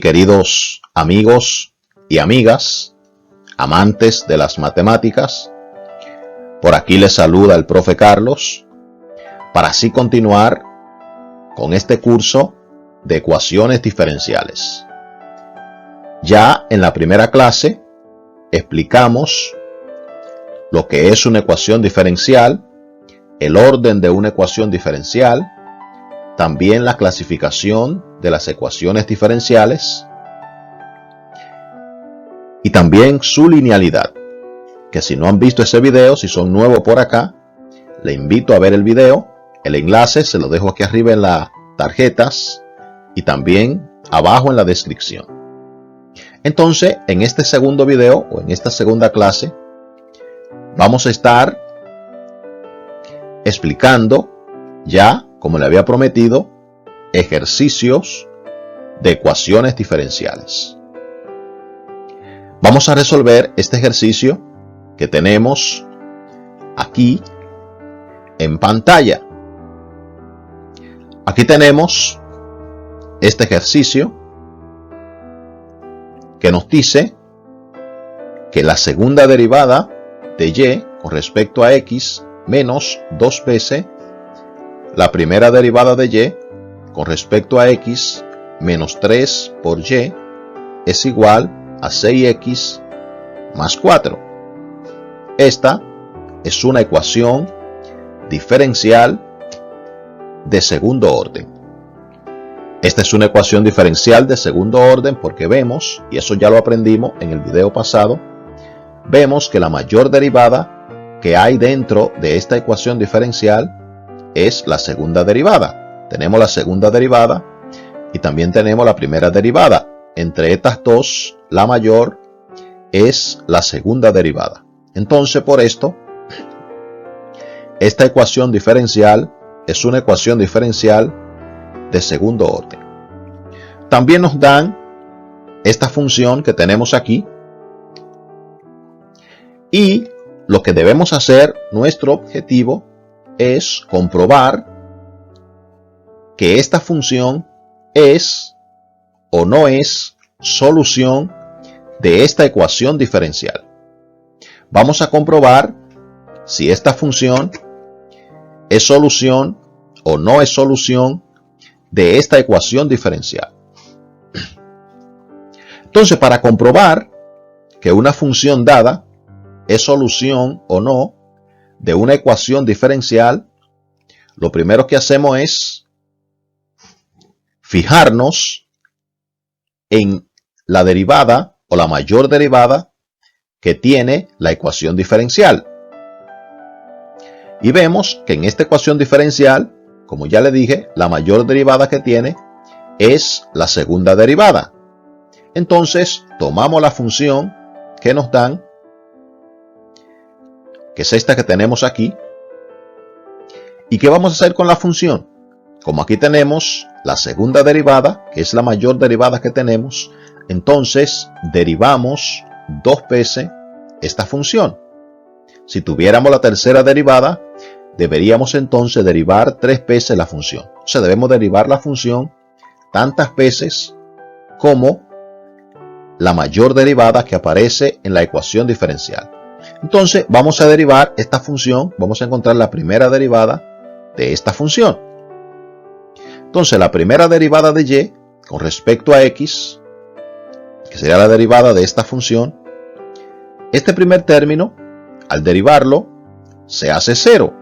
queridos amigos y amigas, amantes de las matemáticas. Por aquí les saluda el profe Carlos, para así continuar con este curso de ecuaciones diferenciales. Ya en la primera clase explicamos lo que es una ecuación diferencial, el orden de una ecuación diferencial, también la clasificación de las ecuaciones diferenciales y también su linealidad, que si no han visto ese video, si son nuevos por acá, le invito a ver el video. El enlace se lo dejo aquí arriba en las tarjetas y también abajo en la descripción. Entonces, en este segundo video o en esta segunda clase, vamos a estar explicando ya, como le había prometido, ejercicios de ecuaciones diferenciales. Vamos a resolver este ejercicio que tenemos aquí en pantalla. Aquí tenemos este ejercicio que nos dice que la segunda derivada de y con respecto a x menos 2 veces la primera derivada de y con respecto a x menos 3 por y es igual a 6x más 4. Esta es una ecuación diferencial de segundo orden. Esta es una ecuación diferencial de segundo orden porque vemos, y eso ya lo aprendimos en el video pasado, vemos que la mayor derivada que hay dentro de esta ecuación diferencial es la segunda derivada. Tenemos la segunda derivada y también tenemos la primera derivada. Entre estas dos, la mayor es la segunda derivada. Entonces, por esto, esta ecuación diferencial es una ecuación diferencial de segundo orden. También nos dan esta función que tenemos aquí. Y lo que debemos hacer, nuestro objetivo, es comprobar que esta función es o no es solución de esta ecuación diferencial. Vamos a comprobar si esta función es solución o no es solución de esta ecuación diferencial. Entonces, para comprobar que una función dada es solución o no de una ecuación diferencial, lo primero que hacemos es fijarnos en la derivada o la mayor derivada que tiene la ecuación diferencial. Y vemos que en esta ecuación diferencial, como ya le dije, la mayor derivada que tiene es la segunda derivada. Entonces, tomamos la función que nos dan, que es esta que tenemos aquí. ¿Y qué vamos a hacer con la función? Como aquí tenemos la segunda derivada, que es la mayor derivada que tenemos, entonces derivamos 2 veces esta función. Si tuviéramos la tercera derivada, deberíamos entonces derivar 3 veces la función. O sea, debemos derivar la función tantas veces como la mayor derivada que aparece en la ecuación diferencial. Entonces vamos a derivar esta función, vamos a encontrar la primera derivada de esta función. Entonces la primera derivada de y con respecto a x, que sería la derivada de esta función, este primer término, al derivarlo, se hace 0,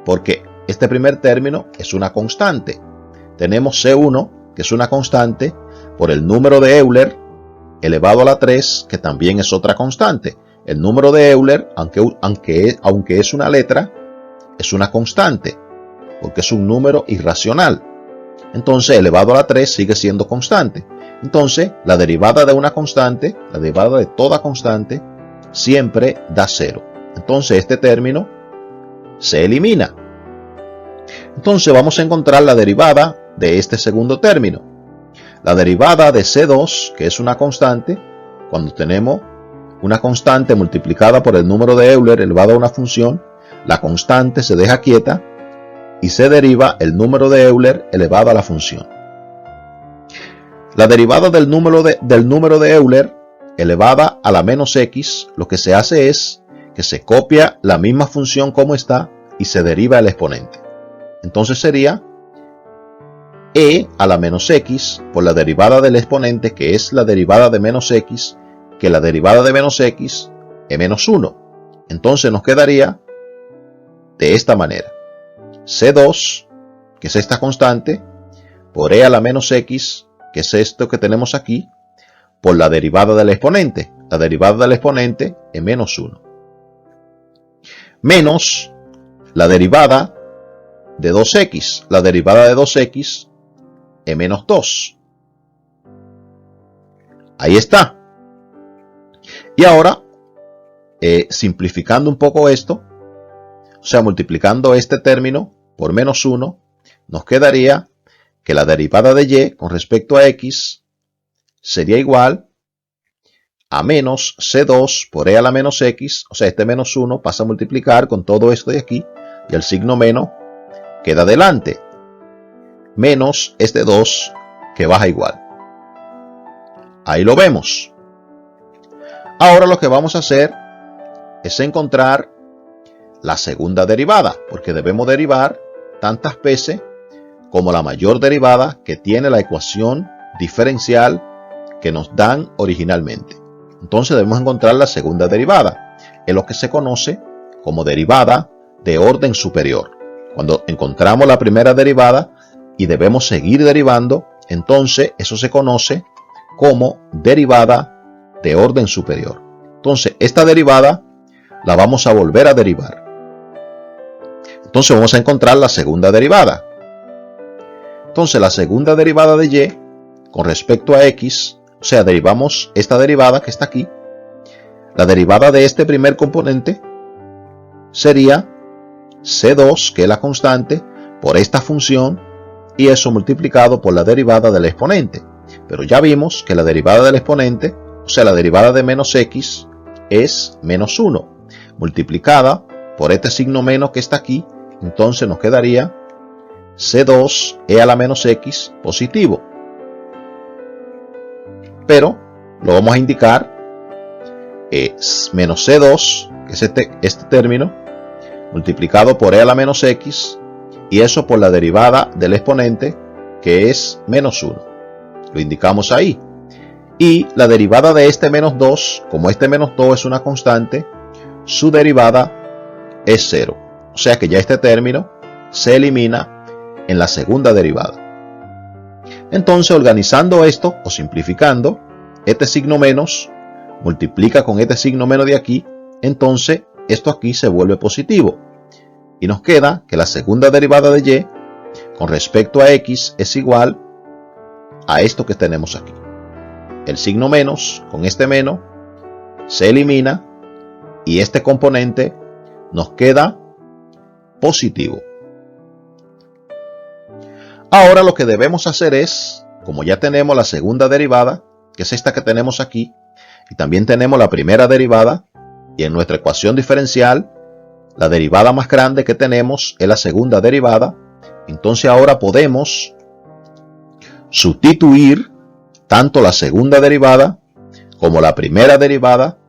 porque este primer término es una constante. Tenemos C1, que es una constante, por el número de Euler elevado a la 3, que también es otra constante. El número de Euler, aunque es una letra, es una constante, porque es un número irracional. Entonces, elevado a la 3 sigue siendo constante. Entonces, la derivada de una constante, la derivada de toda constante, siempre da 0. Entonces, este término se elimina. Entonces, vamos a encontrar la derivada de este segundo término. La derivada de C2, que es una constante, cuando tenemos una constante multiplicada por el número de Euler elevado a una función, la constante se deja quieta y se deriva el número de Euler elevado a la función. La derivada del número de Euler elevada a la menos x, lo que se hace es que se copia la misma función como está y se deriva el exponente. Entonces sería e a la menos x por la derivada del exponente, que es la derivada de menos x, que la derivada de menos x es menos 1. Entonces nos quedaría de esta manera: c2, que es esta constante, por e a la menos x, que es esto que tenemos aquí, por la derivada del exponente. La derivada del exponente es menos 1. Menos la derivada de 2x. La derivada de 2x es menos 2. Ahí está. Y ahora, simplificando un poco esto, o sea, multiplicando este término por menos 1, nos quedaría que la derivada de y con respecto a x sería igual a menos c2 por e a la menos x, o sea, este menos 1 pasa a multiplicar con todo esto de aquí, y el signo menos queda delante, menos este 2 que baja igual. Ahí lo vemos. Ahora lo que vamos a hacer es encontrar la segunda derivada, porque debemos derivar tantas veces como la mayor derivada que tiene la ecuación diferencial que nos dan originalmente. Entonces debemos encontrar la segunda derivada. Es lo que se conoce como derivada de orden superior. Cuando encontramos la primera derivada y debemos seguir derivando, entonces eso se conoce como derivada de orden superior. Entonces esta derivada la vamos a volver a derivar. Entonces vamos a encontrar la segunda derivada. Entonces la segunda derivada de y con respecto a x, o sea, derivamos esta derivada que está aquí. La derivada de este primer componente sería c2, que es la constante, por esta función, y eso multiplicado por la derivada del exponente. Pero ya vimos que la derivada del exponente, o sea, la derivada de menos x, es menos 1, multiplicada por este signo menos que está aquí. Entonces nos quedaría c2 e a la menos x positivo. Pero lo vamos a indicar menos c2, que es este término, multiplicado por e a la menos x, y eso por la derivada del exponente, que es menos 1. Lo indicamos ahí. Y la derivada de este menos 2, como este menos 2 es una constante, su derivada es 0. O sea que ya este término se elimina en la segunda derivada. Entonces, organizando esto o simplificando, este signo menos multiplica con este signo menos de aquí, entonces esto aquí se vuelve positivo. Y nos queda que la segunda derivada de y con respecto a x es igual a esto que tenemos aquí. El signo menos con este menos se elimina y este componente nos queda positivo. Ahora lo que debemos hacer es, como ya tenemos la segunda derivada, que es esta que tenemos aquí, y también tenemos la primera derivada, y en nuestra ecuación diferencial, la derivada más grande que tenemos es la segunda derivada, entonces ahora podemos sustituir tanto la segunda derivada como la primera derivada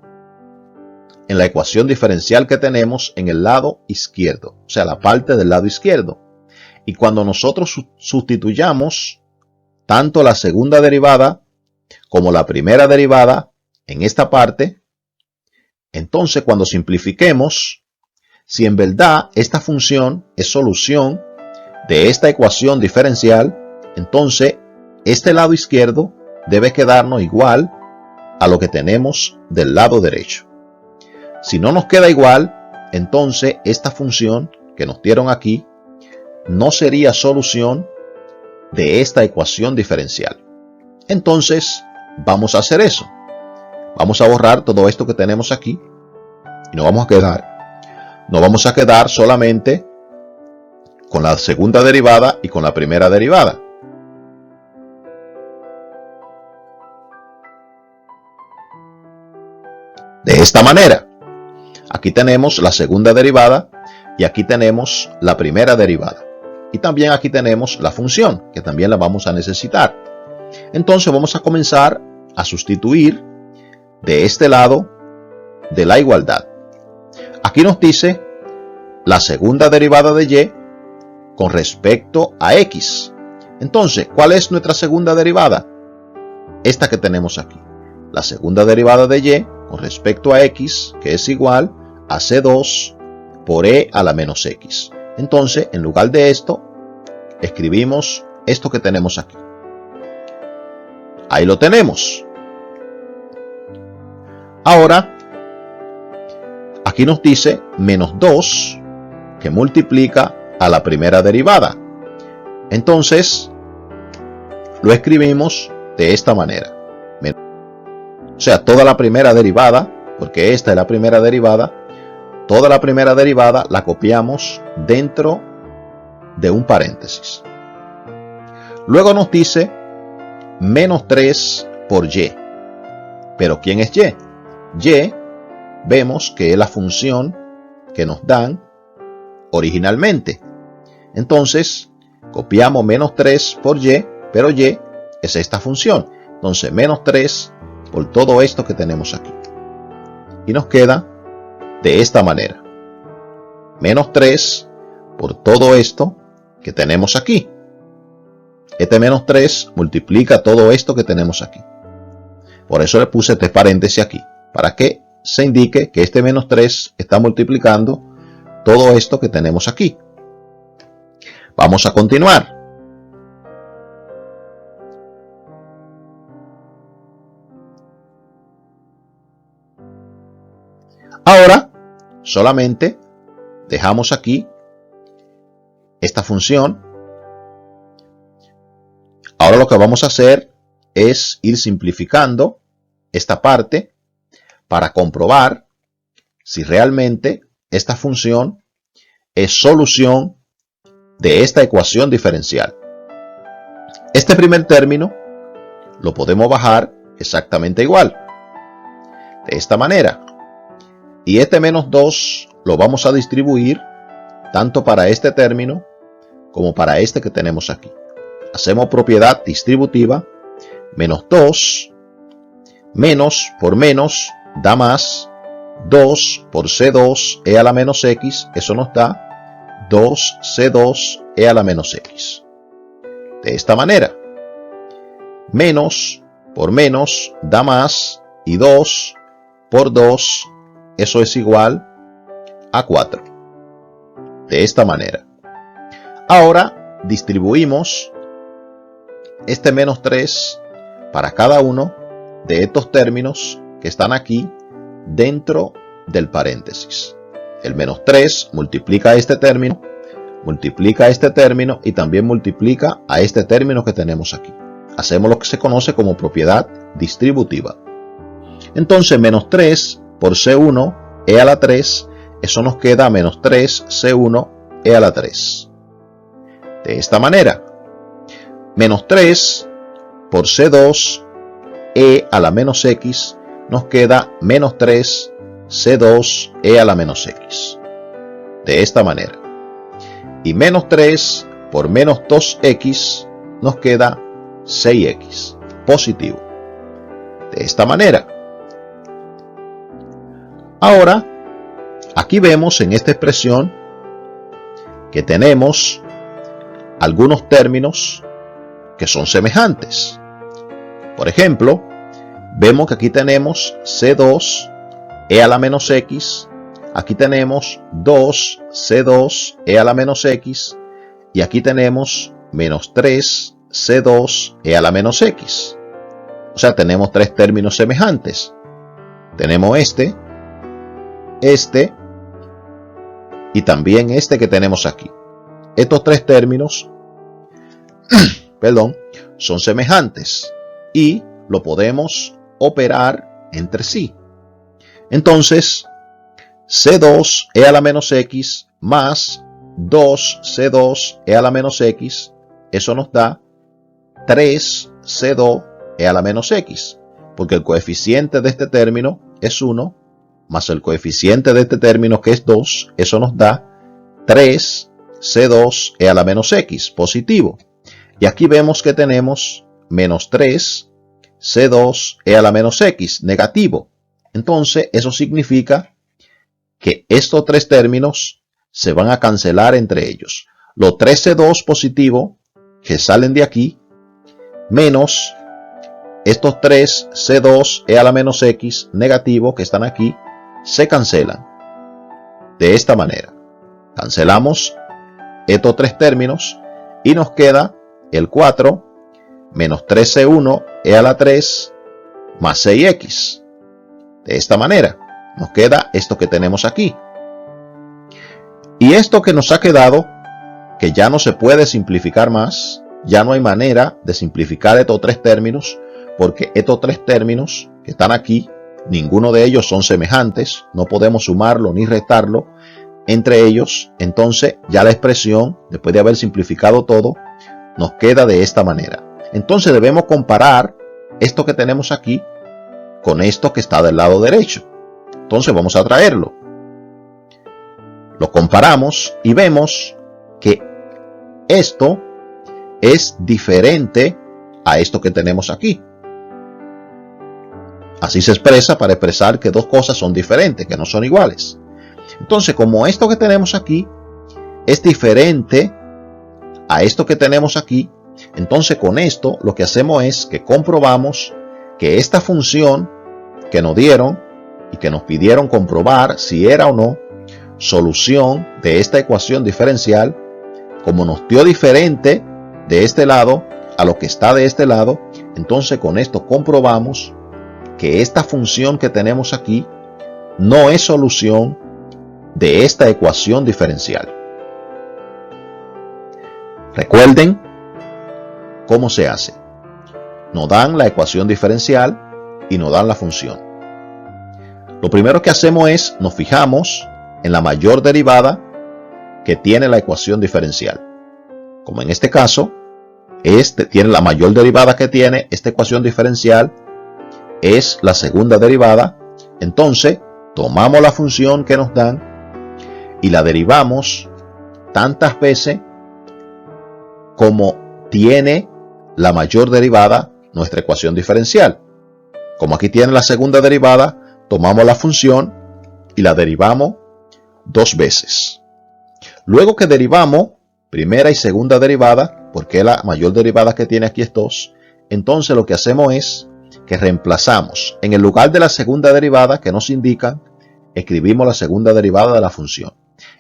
en la ecuación diferencial que tenemos en el lado izquierdo, o sea, la parte del lado izquierdo. Y cuando nosotros sustituyamos tanto la segunda derivada como la primera derivada en esta parte, entonces cuando simplifiquemos, si en verdad esta función es solución de esta ecuación diferencial, entonces este lado izquierdo debe quedarnos igual a lo que tenemos del lado derecho. Si no nos queda igual, entonces esta función que nos dieron aquí no sería solución de esta ecuación diferencial. Entonces vamos a hacer eso. Vamos a borrar todo esto que tenemos aquí y nos vamos a quedar solamente con la segunda derivada y con la primera derivada. De esta manera, aquí tenemos la segunda derivada y aquí tenemos la primera derivada. Y también aquí tenemos la función, que también la vamos a necesitar. Entonces vamos a comenzar a sustituir de este lado de la igualdad. Aquí nos dice la segunda derivada de y con respecto a x. Entonces, ¿cuál es nuestra segunda derivada? Esta que tenemos aquí. La segunda derivada de y con respecto a x, que es igual a c2 por e a la menos x. Entonces, en lugar de esto, escribimos esto que tenemos aquí. Ahí lo tenemos. Ahora, aquí nos dice menos 2 que multiplica a la primera derivada. Entonces, lo escribimos de esta manera. O sea, toda la primera derivada, porque esta es la primera derivada, toda la primera derivada la copiamos dentro de un paréntesis. Luego nos dice menos 3 por y. ¿Pero quién es y? Y vemos que es la función que nos dan originalmente. Entonces, copiamos menos 3 por y, pero y es esta función. Entonces, menos 3 por todo esto que tenemos aquí. Y nos queda de esta manera. Menos 3 por todo esto que tenemos aquí. Este menos 3 multiplica todo esto que tenemos aquí. Por eso le puse este paréntesis aquí, para que se indique que este menos 3 está multiplicando todo esto que tenemos aquí. Vamos a continuar. Ahora, solamente dejamos aquí esta función. Ahora lo que vamos a hacer es ir simplificando esta parte para comprobar si realmente esta función es solución de esta ecuación diferencial. Este primer término lo podemos bajar exactamente igual, de esta manera. Y este menos 2 lo vamos a distribuir tanto para este término como para este que tenemos aquí. Hacemos propiedad distributiva, menos 2, menos por menos da más, 2 por c2 e a la menos x, eso nos da 2c2 e a la menos x. De esta manera, menos por menos da más, y 2 por 2, eso es igual a 4. De esta manera. Ahora distribuimos este menos 3 para cada uno de estos términos que están aquí dentro del paréntesis. El menos 3 multiplica este término y también multiplica a este término que tenemos aquí. Hacemos lo que se conoce como propiedad distributiva. Entonces menos 3 por C1 e a la 3, eso nos queda menos 3 C1 e a la 3. De esta manera, menos 3 por C2 e a la menos x nos queda menos 3 C2 e a la menos x. De esta manera. Y menos 3 por menos 2x nos queda 6x positivo. De esta manera. Ahora, aquí vemos en esta expresión que tenemos algunos términos que son semejantes. Por ejemplo, vemos que aquí tenemos C2 e a la menos x, aquí tenemos 2 C2 e a la menos x, y aquí tenemos menos 3 C2 e a la menos x. O sea, tenemos tres términos semejantes. Tenemos este y también este que tenemos aquí. Estos tres términos son semejantes y lo podemos operar entre sí. Entonces, C2 e a la menos x más 2C2 e a la menos x, eso nos da 3C2 e a la menos x, porque el coeficiente de este término es 1, más el coeficiente de este término que es 2, eso nos da 3C2 e a la menos x, positivo. Y aquí vemos que tenemos menos 3, C2, a la menos X, negativo. Entonces, eso significa que estos tres términos se van a cancelar entre ellos. Los 3C2 positivo que salen de aquí, menos estos 3C2, a la menos X, negativo que están aquí, se cancelan. De esta manera, cancelamos estos tres términos y nos queda el 4 menos 3C1, a la 3, más 6X. De esta manera, nos queda esto que tenemos aquí. Y esto que nos ha quedado, que ya no se puede simplificar más, ya no hay manera de simplificar estos tres términos, porque estos tres términos que están aquí, ninguno de ellos son semejantes, no podemos sumarlo ni restarlo entre ellos. Entonces ya la expresión, después de haber simplificado todo, nos queda de esta manera. Entonces debemos comparar esto que tenemos aquí con esto que está del lado derecho. Entonces vamos a traerlo. Lo comparamos y vemos que esto es diferente a esto que tenemos aquí. Así se expresa para expresar que dos cosas son diferentes, que no son iguales. Entonces, como esto que tenemos aquí es diferente a esto que tenemos aquí, entonces con esto lo que hacemos es que comprobamos que esta función que nos dieron y que nos pidieron comprobar si era o no solución de esta ecuación diferencial, como nos dio diferente de este lado a lo que está de este lado, entonces con esto comprobamos que esta función que tenemos aquí no es solución de esta ecuación diferencial. Recuerden cómo se hace. Nos dan la ecuación diferencial y nos dan la función. Lo primero que hacemos es nos fijamos en la mayor derivada que tiene la ecuación diferencial. Como en este caso, tiene la mayor derivada que tiene esta ecuación diferencial es la segunda derivada. Entonces tomamos la función que nos dan y la derivamos tantas veces como tiene la mayor derivada nuestra ecuación diferencial. Como aquí tiene la segunda derivada, tomamos la función y la derivamos dos veces. Luego que derivamos primera y segunda derivada, porque la mayor derivada que tiene aquí es 2, entonces lo que hacemos es que reemplazamos en el lugar de la segunda derivada que nos indican, escribimos la segunda derivada de la función.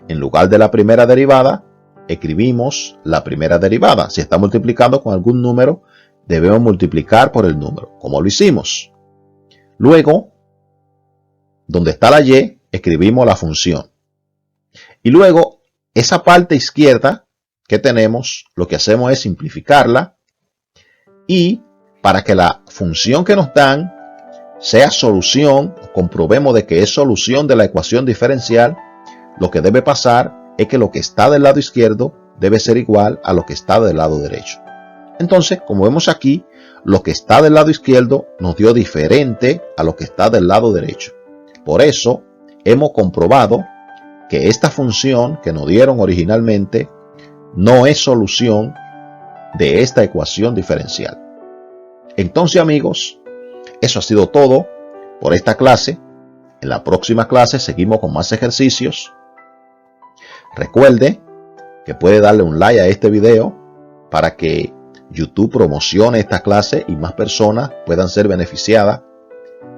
En lugar de la primera derivada, escribimos la primera derivada. Si está multiplicando con algún número, debemos multiplicar por el número, como lo hicimos. Luego, donde está la y, escribimos la función. Y luego, esa parte izquierda que tenemos, lo que hacemos es simplificarla. Y para que la función que nos dan sea solución, comprobemos de que es solución de la ecuación diferencial, lo que debe pasar es que lo que está del lado izquierdo debe ser igual a lo que está del lado derecho. Entonces, como vemos aquí, lo que está del lado izquierdo nos dio diferente a lo que está del lado derecho. Por eso, hemos comprobado que esta función que nos dieron originalmente no es solución de esta ecuación diferencial. Entonces, amigos, eso ha sido todo por esta clase. En la próxima clase seguimos con más ejercicios. Recuerde que puede darle un like a este video para que YouTube promocione esta clase y más personas puedan ser beneficiadas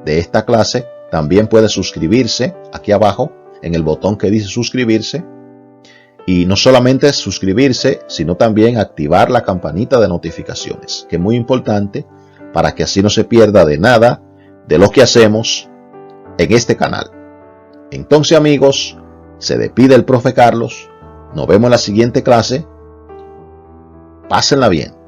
de esta clase. También puede suscribirse aquí abajo en el botón que dice suscribirse. Y no solamente suscribirse, sino también activar la campanita de notificaciones, que es muy importante para que así no se pierda de nada de lo que hacemos en este canal. Entonces, amigos, se despide el profe Carlos. Nos vemos en la siguiente clase. Pásenla bien.